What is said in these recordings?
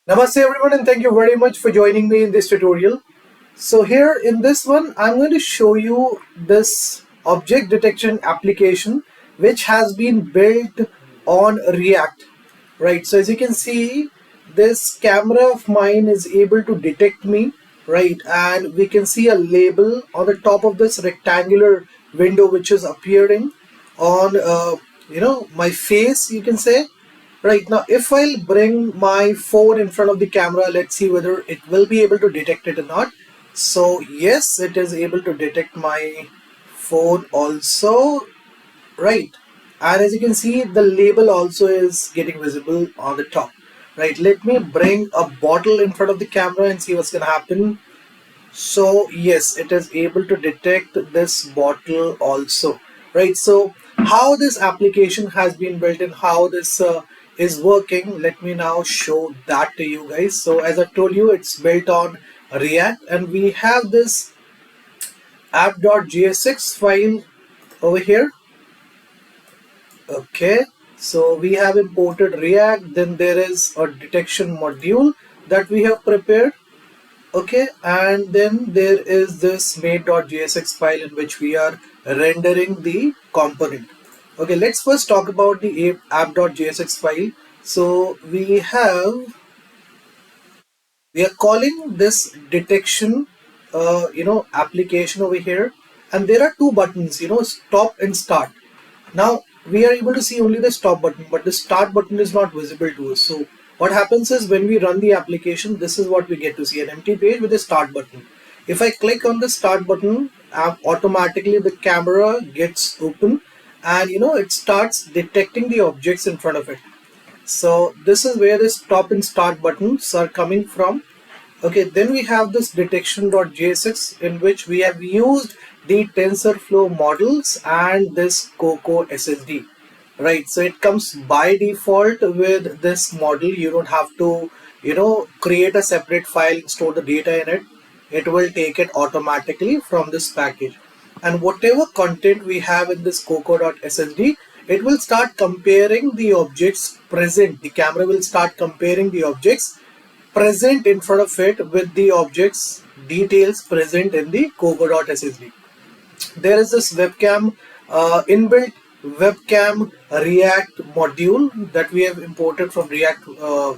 Namaste everyone, and thank you very much for joining me in this tutorial. So here in this one, I'm going to show you this object detection application which has been built on React. Right, so as you can see, this camera of mine is able to detect me, right, and we can see a label on the top of this rectangular window which is appearing on my face, you can say. Right, now if I'll bring my phone in front of the camera, let's see whether it will be able to detect it or not. So yes, it is able to detect my phone also, right. And as you can see, the label also is getting visible on the top. Right, let me bring a bottle in front of the camera and see what's gonna happen. So yes, it is able to detect this bottle also, right? So how this application has been built and how this is working, let me now show that to you guys. So as I told you, it's built on React, and we have this app.js file over here. Okay, so we have imported React, then there is a detection module that we have prepared. Okay, and then there is this main.jsx file in which we are rendering the component. Okay, let's first talk about the app.jsx file. So we are calling this detection application over here, and there are two buttons, stop and start. Now we are able to see only the stop button, but the start button is not visible to us. So what happens is when we run the application, this is what we get to see, an empty page with a start button. If I click on the start button, automatically the camera gets open, and it starts detecting the objects in front of it. So this is where the stop and start buttons are coming from. Okay, then we have this detection.jsx in which we have used the TensorFlow models and this Coco SSD. Right, so it comes by default with this model. You don't have to, create a separate file, store the data in it. It will take it automatically from this package. And whatever content we have in this Coco.ssd, it will start comparing the objects present. The camera will start comparing the objects present in front of it with the objects details present in the Coco.ssd. There is this webcam, inbuilt webcam React module that we have imported from React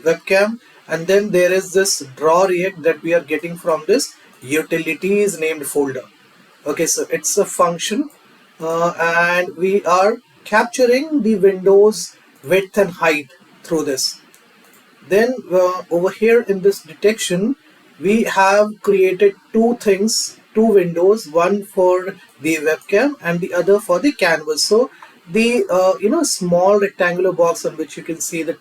webcam, and then there is this draw React that we are getting from this utilities named folder. Okay, so it's a function, and we are capturing the windows width and height through this. Then over here in this detection, we have created two things, two windows, one for the webcam and the other for the canvas. So the small rectangular box on which you can see the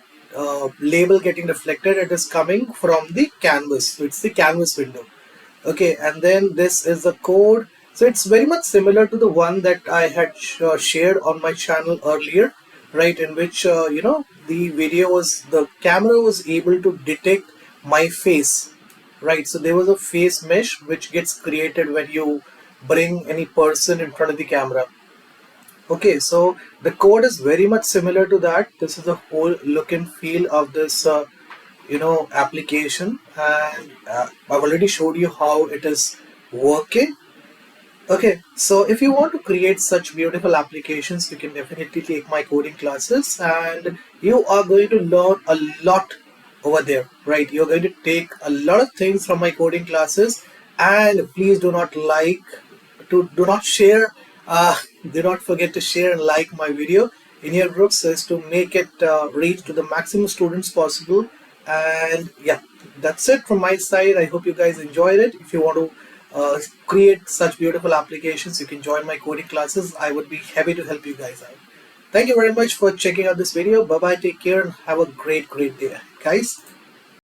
label getting reflected, it is coming from the canvas. So it's the canvas window. Okay, and then this is the code. So it's very much similar to the one that I had shared on my channel earlier, right, in which the camera was able to detect my face, right. So there was a face mesh which gets created when you bring any person in front of the camera. Okay, so the code is very much similar to that. This is the whole look and feel of this application, and I've already showed you how it is working. Okay, so if you want to create such beautiful applications, you can definitely take my coding classes, and you are going to learn a lot over there, right? You're going to take a lot of things from my coding classes, and please do not share, do not forget to share and like my video in your groups as to make it reach to the maximum students possible. And yeah, that's it from my side. I hope you guys enjoyed it. If you want to create such beautiful applications, you can join my coding classes. I would be happy to help you guys out. Thank you very much for checking out this video. Bye bye, take care, and have a great day, guys.